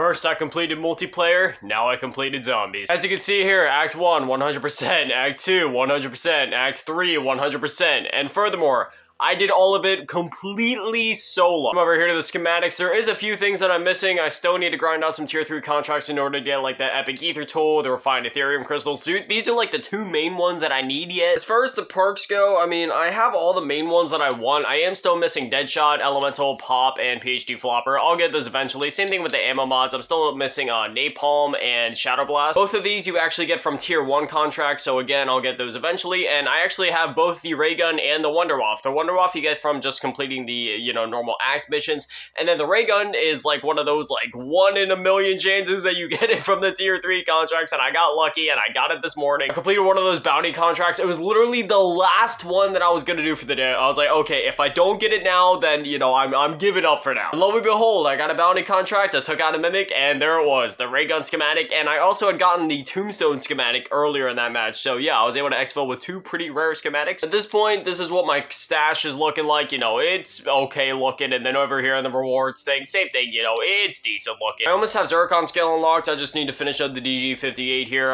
First, I completed multiplayer, now I completed zombies. As you can see here, Act 1, 100%, Act 2, 100%, Act 3, 100%, and furthermore, I did all of it completely solo. Come over here to the schematics. There is a few things that I'm missing. I still need to grind out some tier 3 contracts in order to get like the epic ether tool, the refined ethereum crystals. These are like the two main ones that I need yet. As far as the perks go, I mean, I have all the main ones that I want. I am still missing Deadshot, Elemental, Pop, and PhD Flopper. I'll get those eventually. Same thing with the ammo mods. I'm still missing Napalm and Shadow Blast. Both of these you actually get from tier 1 contracts, so again, I'll get those eventually. And I actually have both the Ray Gun and the Wonderwaff. The Wonderwaff you get from just completing the, normal act missions. And then the Ray Gun is like one of those like 1 in a million chances that you get it from the tier 3 contracts, and I got lucky and I got it this morning. I completed one of those bounty contracts. It was literally the last one that I was gonna do for the day. I was like, okay, if I don't get it now, then, I'm giving up for now. And lo and behold, I got a bounty contract, I took out a Mimic, and there it was, the Ray Gun schematic, and I also had gotten the Tombstone schematic earlier in that match. So yeah, I was able to exfil with 2 pretty rare schematics. At this point, this is what my stash is looking like. It's okay looking, and then over here in the rewards thing, same thing, it's decent looking. I almost have Zircon scale unlocked. I just need to finish up the DG58 here.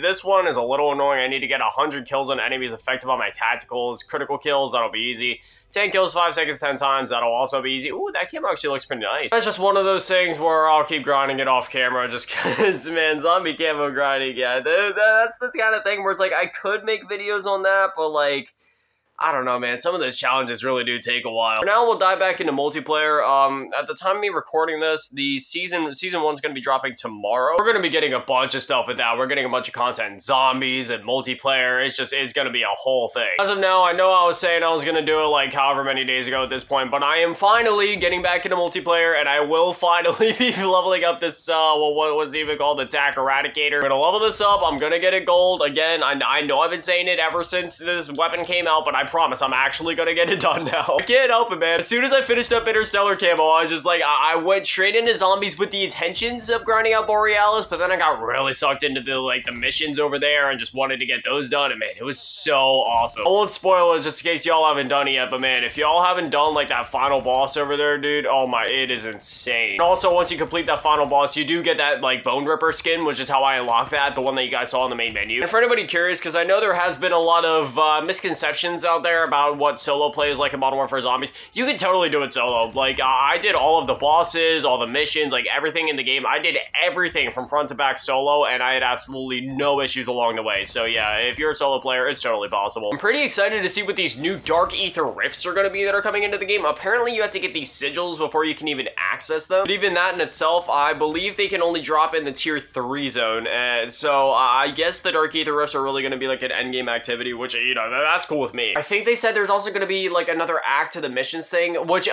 This one is a little annoying. I need to get 100 kills on enemies effective on my tacticals. Critical kills, that'll be easy. 10 kills, 5 seconds, 10 times, that'll also be easy. Ooh, that camo actually looks pretty nice. That's just one of those things where I'll keep grinding it off camera just because, man, zombie camo grinding, yeah, that's the kind of thing where it's like, I could make videos on that, but like, I don't know, man. Some of those challenges really do take a while. For now, we'll dive back into multiplayer. At the time of me recording this, the season 1's going to be dropping tomorrow. We're going to be getting a bunch of stuff with that. We're getting a bunch of content, zombies and multiplayer. It's going to be a whole thing. As of now, I know I was saying I was going to do it like however many days ago at this point, but I am finally getting back into multiplayer, and I will finally be leveling up this, what was it even called? The TAC Eradicator. I'm going to level this up. I'm going to get it gold. Again, I know I've been saying it ever since this weapon came out, but I promise I'm actually gonna get it done now. I can't help it, man. As soon as I finished up Interstellar camo, I was just like, I went straight into zombies with the intentions of grinding out Borealis, but then I got really sucked into the missions over there and just wanted to get those done, and man, it was so awesome. I won't spoil it just in case y'all haven't done it yet, but man, if y'all haven't done like that final boss over there, dude, oh my, it is insane. And also, once you complete that final boss, you do get that like Bone Ripper skin, which is how I unlock that, the one that you guys saw in the main menu. And for anybody curious, because I know there has been a lot of misconceptions out there about what solo play is like in Modern Warfare Zombies. You can totally do it solo. Like, I did all of the bosses, all the missions, like everything in the game. I did everything from front to back solo, and I had absolutely no issues along the way. So yeah, if you're a solo player, it's totally possible. I'm pretty excited to see what these new Dark Ether Rifts are going to be that are coming into the game. Apparently, you have to get these sigils before you can even access them. But even that in itself, I believe they can only drop in the tier 3 zone. So I guess the Dark Ether Rifts are really going to be like an endgame activity, which, that's cool with me. I think they said there's also going to be like another act to the missions thing, which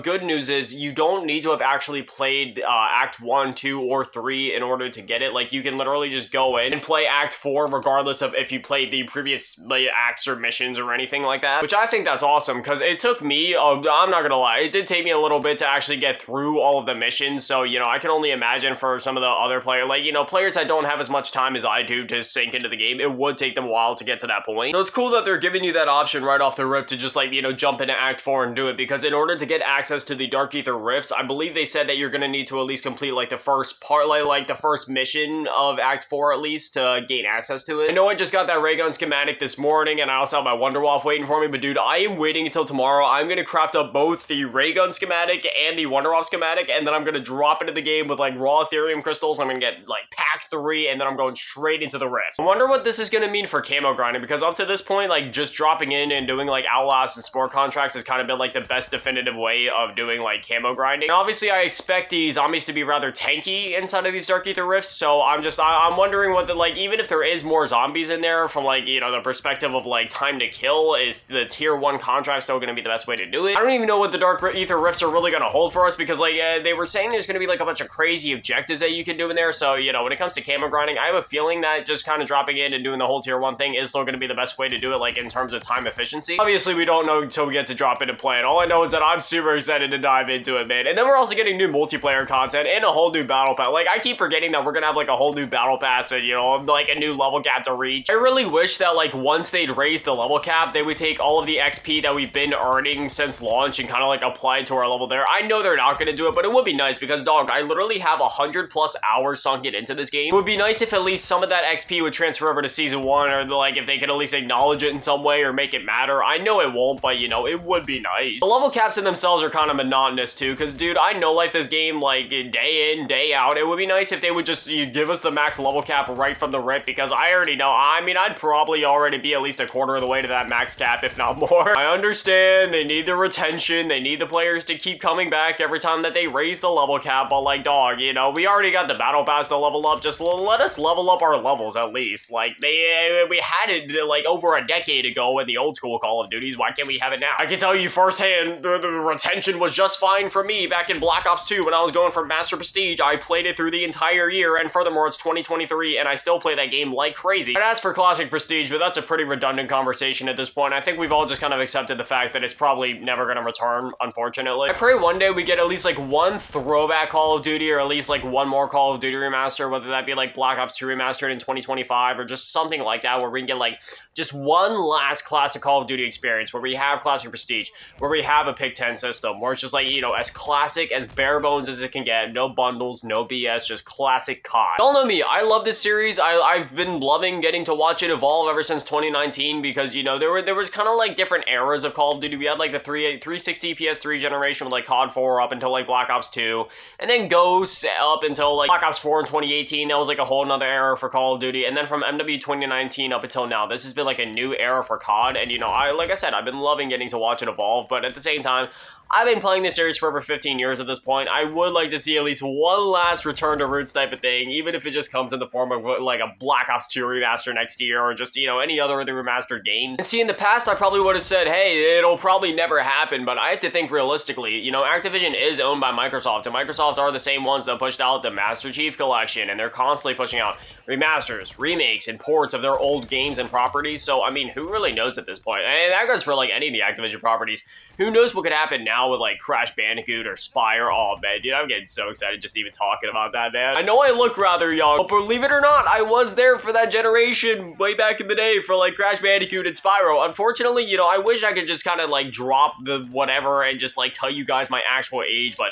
good news is you don't need to have actually played act 1, 2, or 3 in order to get it. Like, you can literally just go in and play act 4 regardless of if you played the previous acts or missions or anything like that, which I think that's awesome because it took me, I'm not gonna lie, it did take me a little bit to actually get through all of the missions. So I can only imagine for some of the other players, like players that don't have as much time as I do to sink into the game, it would take them a while to get to that point. So it's cool that they're giving you that option right off the rip to just like, jump into Act 4 and do it, because in order to get access to the Dark Ether Rifts, I believe they said that you're going to need to at least complete like the first part, like the first mission of Act 4 at least to gain access to it. I know I just got that Ray Gun schematic this morning, and I also have my Wonderwaff waiting for me, but dude, I am waiting until tomorrow. I'm going to craft up both the Ray Gun schematic and the Wonderwaff schematic, and then I'm going to drop into the game with like raw Ethereum crystals. I'm going to get like pack 3, and then I'm going straight into the Rift. I wonder what this is going to mean for camo grinding, because up to this point, like just dropping in and doing like Outlast and Spore contracts has kind of been like the best definitive way of doing like camo grinding. And obviously I expect the zombies to be rather tanky inside of these Dark Ether Rifts, so I'm wondering what even if there is more zombies in there from like, the perspective of like time to kill, is the tier 1 contract still going to be the best way to do it? I don't even know what the Dark Ether Rifts are really going to hold for us, because like they were saying there's going to be like a bunch of crazy objectives that you can do in there. So, when it comes to camo grinding, I have a feeling that just kind of dropping in and doing the whole tier 1 thing is still going to be the best way to do it, like in terms of time time efficiency. Obviously, we don't know until we get to drop in and play it. All I know is that I'm super excited to dive into it, man. And then we're also getting new multiplayer content and a whole new battle pass. Like, I keep forgetting that we're gonna have like a whole new battle pass and, you know, like a new level cap to reach. I really wish that like once they'd raise the level cap, they would take all of the XP that we've been earning since launch and kind of like apply it to our level there. I know they're not gonna do it, but it would be nice because, dog, I literally have 100+ hours sunk into this game. It would be nice if at least some of that XP would transfer over to Season 1, or like if they could at least acknowledge it in some way or make it matter. I know it won't, but you know, it would be nice. The level caps in themselves are kind of monotonous too, because dude, I know like this game like day in, day out. It would be nice if they would just give us the max level cap right from the rip, because I already know, I mean, I'd probably already be at least a quarter of the way to that max cap, if not more. I understand they need the retention, they need the players to keep coming back every time that they raise the level cap, but like, dog, you know, we already got the battle pass to level up. Just let us level up our levels at least. Like, we had it like over a decade ago in the old school Call of Duties. Why can't we have it now? I can tell you firsthand, the retention was just fine for me back in Black Ops 2 when I was going for Master Prestige. I played it through the entire year, and furthermore, it's 2023, and I still play that game like crazy. I'd ask for Classic Prestige, but that's a pretty redundant conversation at this point. I think we've all just kind of accepted the fact that it's probably never going to return, unfortunately. I pray one day we get at least like one throwback Call of Duty, or at least like one more Call of Duty remaster, whether that be like Black Ops 2 remastered in 2025 or just something like that, where we can get like just one last classic Call of Duty experience where we have Classic Prestige, where we have a pick 10 system, where it's just like, you know, as classic, as bare bones as it can get. No bundles, no BS, just classic COD. Y'all know me, I love this series. I've been loving getting to watch it evolve ever since 2019, because, you know, there was kind of like different eras of Call of Duty. We had like the 360 PS3 generation with like COD 4 up until like Black Ops 2, and then Ghosts up until like Black Ops 4 in 2018. That was like a whole nother era for Call of Duty. And then from MW 2019 up until now, this has been like a new era for COD. And, you know, like I said, I've been loving getting to watch it evolve, but at the same time, I've been playing this series for over 15 years at this point. I would like to see at least one last return to roots type of thing, even if it just comes in the form of like a Black Ops 2 remaster next year, or just, you know, any other of the remastered games. And see, in the past, I probably would have said, hey, it'll probably never happen, but I have to think realistically. You know, Activision is owned by Microsoft, and Microsoft are the same ones that pushed out the Master Chief Collection, and they're constantly pushing out remasters, remakes, and ports of their old games and properties. So, I mean, who really knows at this point? And that goes for like any of the Activision properties. Who knows what could happen now with like Crash Bandicoot or Spire? Oh man, dude, I'm getting so excited just even talking about that, man. I know I look rather young, but believe it or not, I was there for that generation way back in the day for like Crash Bandicoot and Spyro. Unfortunately, you know, I wish I could just kind of like drop the whatever and just like tell you guys my actual age, but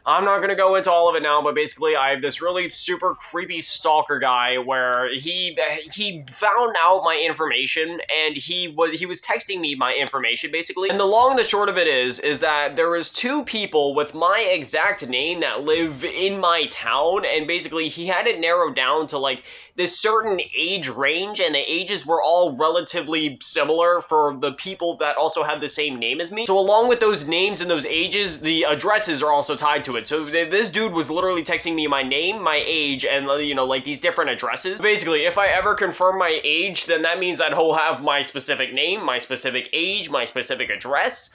I'm not going to go into all of it now, but basically I have this really super creepy stalker guy where he found out my information, and he was texting me my information basically. And the long and the short of it is that there was two people with my exact name that live in my town, and basically he had it narrowed down to like this certain age range, and the ages were all relatively similar for the people that also have the same name as me. So along with those names and those ages, the addresses are also tied to it. So this dude was literally texting me my name, my age, and, you know, like these different addresses. Basically, if I ever confirm my age, then that means that he'll have my specific name, my specific age, my specific address.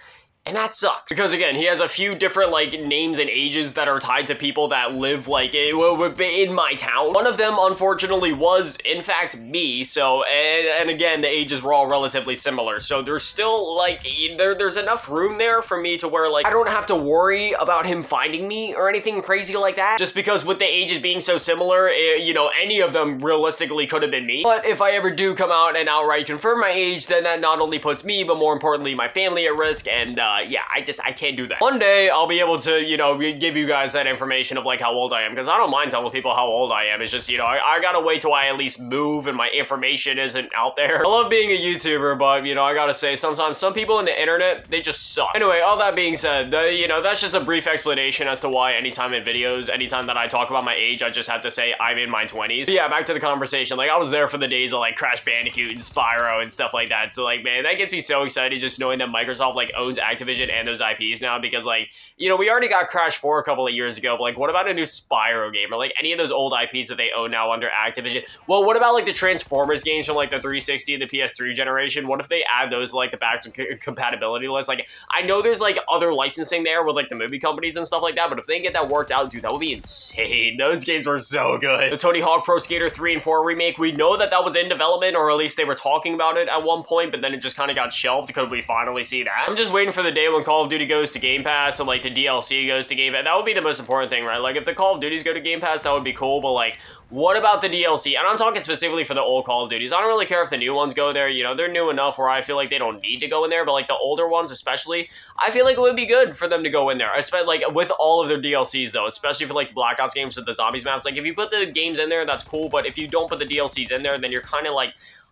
And that sucks, because again, he has a few different like names and ages that are tied to people that live like in my town. One of them, unfortunately, was in fact me. So, and again, the ages were all relatively similar. So there's still like there's enough room there for me to where like I don't have to worry about him finding me or anything crazy like that. Just because with the ages being so similar, you know, any of them realistically could have been me. But if I ever do come out and outright confirm my age, then that not only puts me, but more importantly, my family at risk. And yeah, I can't do that. One day, I'll be able to, you know, give you guys that information of, like, how old I am, because I don't mind telling people how old I am. It's just, you know, I gotta wait till I at least move and my information isn't out there. I love being a YouTuber, but, you know, I gotta say, sometimes some people in the internet, they just suck. Anyway, all that being said, you know, that's just a brief explanation as to why anytime in videos, anytime that I talk about my age, I just have to say I'm in my 20s. But yeah, back to the conversation. Like, I was there for the days of, like, Crash Bandicoot and Spyro and stuff like that. So, like, man, that gets me so excited just knowing that Microsoft, like, owns Activision Activision and those IPs now, because like, you know, we already got Crash 4 a couple of years ago, but like, what about a new Spyro game, or like any of those old IPs that they own now under Activision? Well, what about like the Transformers games from like the 360 and the PS3 generation? What if they add those like the back compatibility list? Like, I know there's like other licensing there with like the movie companies and stuff like that, but if they can get that worked out, dude, that would be insane. Those games were so good. The Tony Hawk Pro Skater 3 and 4 remake, we know that was in development, or at least they were talking about it at one point, but then it just kind of got shelved. Could we finally see that? I'm just waiting for the day when Call of Duty goes to Game Pass and like the DLC goes to Game Pass. That would be the most important thing, right? Like if the Call of Duties go to Game Pass, that would be cool, but like, what about the DLC? And I'm talking specifically for the old Call of Duties. I don't really care if the new ones go there. You know, they're new enough where I feel like they don't need to go in there, but like the older ones especially, I feel like it would be good for them to go in there. I spent like with all of their DLCs though, especially for like the Black Ops games with the zombies maps. Like if you put the games in there, that's cool, but if you don't put the DLCs in there, then you're kind of like,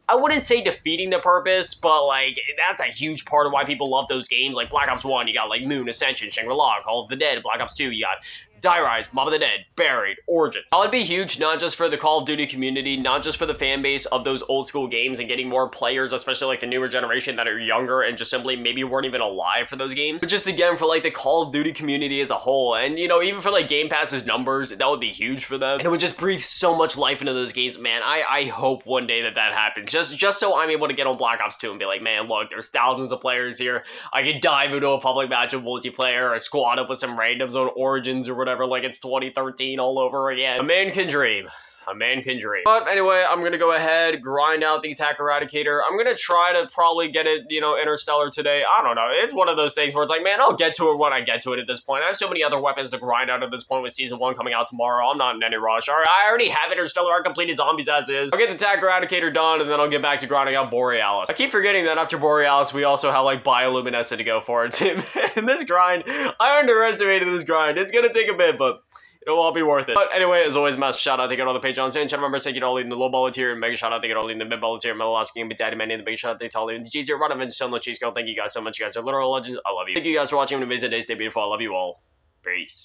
I wouldn't say defeating the purpose, but like that's a huge part of why people love those games. Like Black Ops 1, you got like Moon, Ascension, Shangri-La, Call of the Dead. Black Ops 2, you got Die Rise, Mob of the Dead, Buried, Origins. That would be huge, not just for the Call of Duty community, not just for the fan base of those old school games and getting more players, especially like the newer generation that are younger and just simply maybe weren't even alive for those games, but just again for like the Call of Duty community as a whole. And you know, even for like Game Pass's numbers, that would be huge for them, and it would just breathe so much life into those games. Man, I hope one day that happens, just so I'm able to get on Black Ops 2 and be like, man, look, there's thousands of players here. I can dive into a public match of multiplayer or squad up with some randoms on Origins or whatever, like it's 2013 all over again. A man can dream. A man can dream. But anyway, I'm gonna go ahead, grind out the Attack Eradicator. I'm gonna try to probably get it, you know, Interstellar today. I don't know. It's one of those things where it's like, man, I'll get to it when I get to it at this point. I have so many other weapons to grind out at this point with Season 1 coming out tomorrow. I'm not in any rush. All right, I already have Interstellar. I completed Zombies as is. I'll get the Attack Eradicator done, and then I'll get back to grinding out Borealis. I keep forgetting that after Borealis, we also have, like, Bioluminescent to go for it. And this grind, I underestimated this grind. It's gonna take a bit, but it'll all be worth it. But anyway, as always, massive shout out, thank you to all the Patreons and channel members. Thank you to all in the low baller tier, and mega shout out, thank you to all in the mid baller tier, middle last game, but daddy man, and the big shout out, thank you to all in the G tier, run of still no cheese go. Thank you guys so much. You guys are literal legends. I love you. Thank you guys for watching. Have an amazing day. Stay beautiful. I love you all. Peace.